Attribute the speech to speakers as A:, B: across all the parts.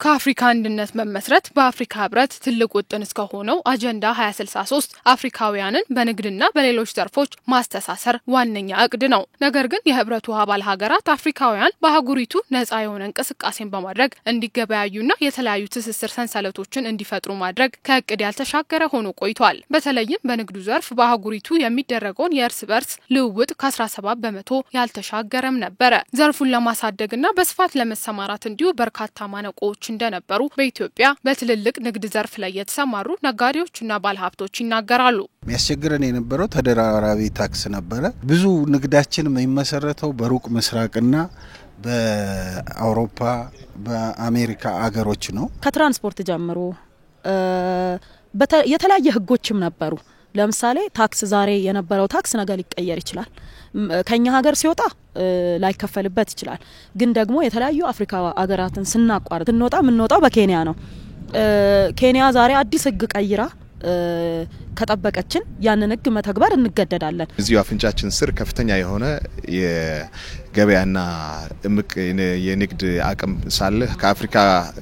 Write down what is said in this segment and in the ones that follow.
A: ከአፍሪካ አንድነት መመስረት በአፍሪካ ህብረት ትልቅ ውጥን እስከሆነው አጀንዳ 2063 አፍሪካውያንን በንግድና በሌሎች ዘርፎች ማስተሳሰር ዋነኛ እቅድ ነው። ነገር ግን የህብረቱ አባል ሀገራት አፍሪካውያን በአህጉሪቱ ነፃ የሆነ እንቅስቃሴን በማድረግ እንዲገበያዩና የተለያዩ ትስስር ሰንሰለቶችን እንዲፈጥሩ ማድረግ ከእቅድ ያልተሻገረ ሆኖ ቆይቷል። በተለይም በንግዱ ዘርፍ በአህጉሪቱ የሚደረገውን የእርስ በርስ ልውውጥ ከ17 በመቶ ያልተሻገረም ነበረ። ዘርፉን ለማሳደግና በስፋት ለመሰማራት እንዲሁ በርካታ ማነቆዎች እንደነበሩ በኢትዮጵያ በትልልቅ ንግድ ዘርፍ ላይ የተሰማሩ ነጋዴዎችና ባለሀብቶች ይናገራሉ።
B: የሚያስቸግረን የነበረው ተደራራቢ ታክስ ነበረ። ብዙ ንግዳችን የሚመሰረተው በሩቅ ምስራቅና በአውሮፓ በአሜሪካ አገሮች ነው።
C: ከትራንስፖርት ጀምሮ የተለያየ ህጎችም ነበሩ። ለምሳሌ ታክስ ዛሬ የነበረው ታክስ ነገ ሊቀየር ይችላል። ከኛ ሀገር ሲወጣ ላይከፈልበት ይችላል። ግን ደግሞ የተለያዩ አፍሪካ ሀገራትን ስናቋርጥ ምንወጣው በኬንያ ነው። ኬንያ ዛሬ አዲስ ህግ ቀይራ ከጠበቀችን ያንን ህግ መተግበር እንገደዳለን።
D: እዚሁ አፍንጫችን ስር ከፍተኛ የሆነ የገበያና እምቅ የንግድ አቅም ሳለ ከአፍሪካ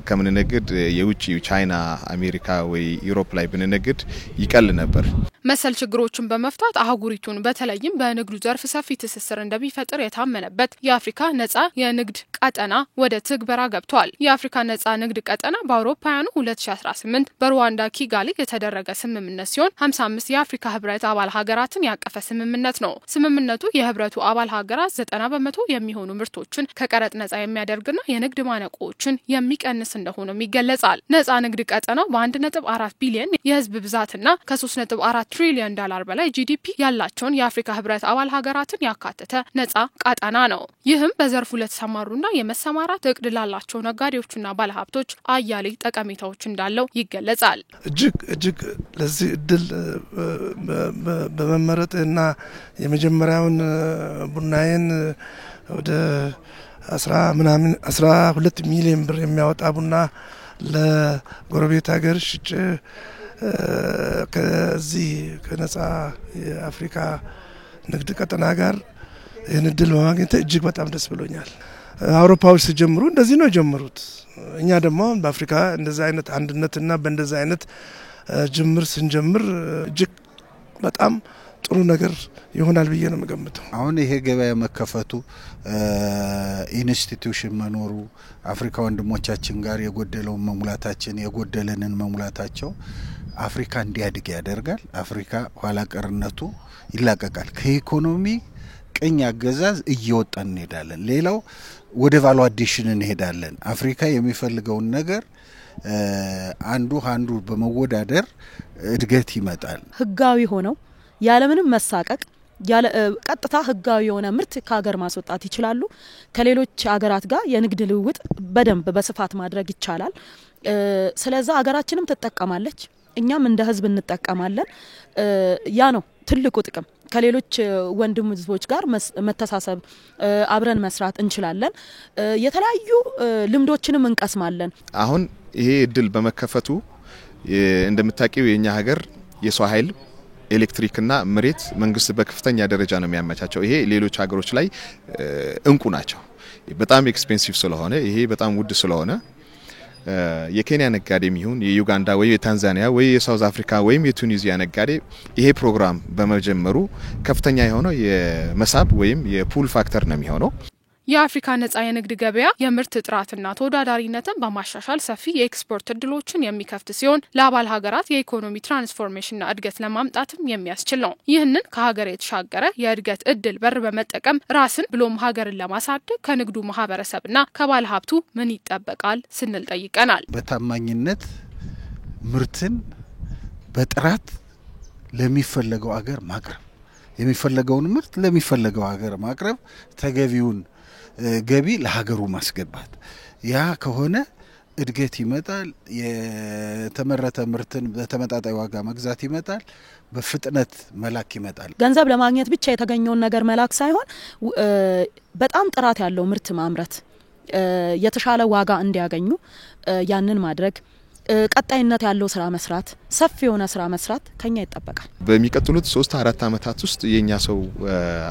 D: ከምንነግድ የውጪ ቻይና፣ አሜሪካ ወይ ዩሮፕ ላይ ብንነግድ ይቀል ነበር።
A: መሰል ችግሮችን በመፍታት አህጉሪቱን በተለይም በንግዱ ዘርፍ ሰፊ ትስስር እንደሚፈጥር የታመነበት የአፍሪካ ነፃ የንግድ ቀጠና ወደ ትግበራ ገብቷል። የአፍሪካ ነፃ ንግድ ቀጠና በአውሮፓውያኑ 2018 በሩዋንዳ ኪጋሊ የተደረገ ስምምነት ሲሆን 55 የአፍሪካ ህብረት አባል ሀገራትን ያቀፈ ስምምነት ነው። ስምምነቱ የህብረቱ አባል ሀገራት 90 በመቶ የሚሆኑ ምርቶችን ከቀረጥ ነፃ የሚያደርግና የንግድ ማነቆችን የሚቀንስ እንደሆነም ይገለጻል። ነፃ ንግድ ቀጠናው በ1.4 ቢሊዮን የህዝብ ብዛትና ከ3.4 ትሪሊዮን ዶላር በላይ ጂዲፒ ያላቸውን የአፍሪካ ህብረት አባል ሀገራትን ያካተተ ነፃ ቀጠና ነው። ይህም በዘርፉ ለተሰማሩና የመሰማራት እቅድ ላላቸው ነጋዴዎችና ባለሀብቶች አያሌ ጠቀሜታዎች እንዳለው ይገለጻል።
E: እጅግ ለዚህ እድል በመመረጥና የመጀመሪያውን ቡናዬን ወደ 12 ሚሊዮን ብር የሚያወጣ ቡና ለጎረቤት ሀገር ሽጬ ከዚህ ከነፃ የአፍሪካ ንግድ ቀጠና ጋር ይህን እድል በማግኘት እጅግ በጣም ደስ ብሎኛል። አውሮፓዎች ሲጀምሩ እንደዚህ ነው የጀመሩት። እኛ ደግሞ በአፍሪካ እንደዛ አይነት አንድነትና በእንደዛ አይነት ጅምር ስንጀምር እጅግ በጣም ጥሩ ነገር ይሆናል ብዬ ነው የምገምተው።
B: አሁን ይሄ ገበያ መከፈቱ ኢንስቲትዩሽን መኖሩ አፍሪካ ወንድሞቻችን ጋር የጎደለውን መሙላታችን የጎደለንን መሙላታቸው አፍሪካ እንዲያድግ ያደርጋል። አፍሪካ ኋላ ቀርነቱ ይላቀቃል። ከኢኮኖሚ ቅኝ አገዛዝ እየወጣን እንሄዳለን። ሌላው ወደ ቫሉ አዲሽን እንሄዳለን። አፍሪካ የሚፈልገውን ነገር አንዱ በመወዳደር እድገት ይመጣል።
C: ህጋዊ ሆነው ያለምንም መሳቀቅ ቀጥታ ህጋዊ የሆነ ምርት ከሀገር ማስወጣት ይችላሉ። ከሌሎች ሀገራት ጋር የንግድ ልውውጥ በደንብ በስፋት ማድረግ ይቻላል። ስለዚህ ሀገራችንም ትጠቀማለች፣ እኛም እንደ ህዝብ እንጠቀማለን። ያ ነው ትልቁ ጥቅም። ከሌሎች ወንድም ህዝቦች ጋር መተሳሰብ አብረን መስራት እንችላለን። የተለያዩ ልምዶችንም እንቀስማለን።
D: አሁን ይሄ እድል በመከፈቱ እንደምታውቂው የኛ ሀገር የሰው ኃይል ኤሌክትሪክና መሬት መንግስት በከፍተኛ ደረጃ ነው የሚያመቻቸው። ይሄ ሌሎች ሀገሮች ላይ እንቁ ናቸው። በጣም ኤክስፔንሲቭ ስለሆነ ይሄ በጣም ውድ ስለሆነ የኬንያ ነጋዴም ይሁን የዩጋንዳ ወይ የታንዛኒያ ወይ የሳውዝ አፍሪካ ወይ የቱኒዚያ ነጋዴ ይሄ ፕሮግራም በመጀመሩ ከፍተኛ የሆነው የመሳብ ወይም የፑል ፋክተር ነው የሚሆነው።
A: የአፍሪካ ነፃ የንግድ ገበያ የምርት ጥራትና ተወዳዳሪነትን በማሻሻል ሰፊ የኤክስፖርት እድሎችን የሚከፍት ሲሆን ለአባል ሀገራት የኢኮኖሚ ትራንስፎርሜሽንና እድገት ለማምጣትም የሚያስችል ነው። ይህንን ከሀገር የተሻገረ የእድገት እድል በር በመጠቀም ራስን ብሎም ሀገርን ለማሳደግ ከንግዱ ማህበረሰብና ከባለ ሀብቱ ምን ይጠበቃል ስንል ጠይቀናል።
B: በታማኝነት ምርትን በጥራት ለሚፈለገው ሀገር ማቅረብ፣ የሚፈለገውን ምርት ለሚፈለገው ሀገር ማቅረብ፣ ተገቢውን ገቢ ለሀገሩ ማስገባት። ያ ከሆነ እድገት ይመጣል። የተመረተ ምርትን በተመጣጣኝ ዋጋ መግዛት ይመጣል። በፍጥነት መላክ ይመጣል።
C: ገንዘብ ለማግኘት ብቻ የተገኘውን ነገር መላክ ሳይሆን በጣም ጥራት ያለው ምርት ማምረት፣ የተሻለ ዋጋ እንዲያገኙ ያንን ማድረግ፣ ቀጣይነት ያለው ስራ መስራት ሰፊ የሆነ ስራ መስራት ከኛ ይጠበቃል።
D: በሚቀጥሉት 3-4 አመታት ውስጥ የኛ ሰው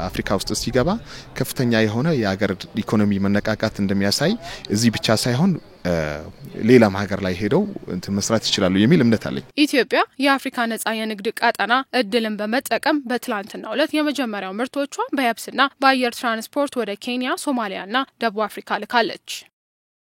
D: አፍሪካ ውስጥ ሲገባ ከፍተኛ የሆነ የሀገር ኢኮኖሚ መነቃቃት እንደሚያሳይ እዚህ ብቻ ሳይሆን ሌላም ሀገር ላይ ሄደው መስራት ይችላሉ የሚል እምነት አለኝ።
A: ኢትዮጵያ የአፍሪካ ነጻ የንግድ ቀጠና እድልን በመጠቀም በትላንትናው ዕለት የመጀመሪያው ምርቶቿን በየብስና በአየር ትራንስፖርት ወደ ኬንያ፣ ሶማሊያና ደቡብ አፍሪካ ልካለች።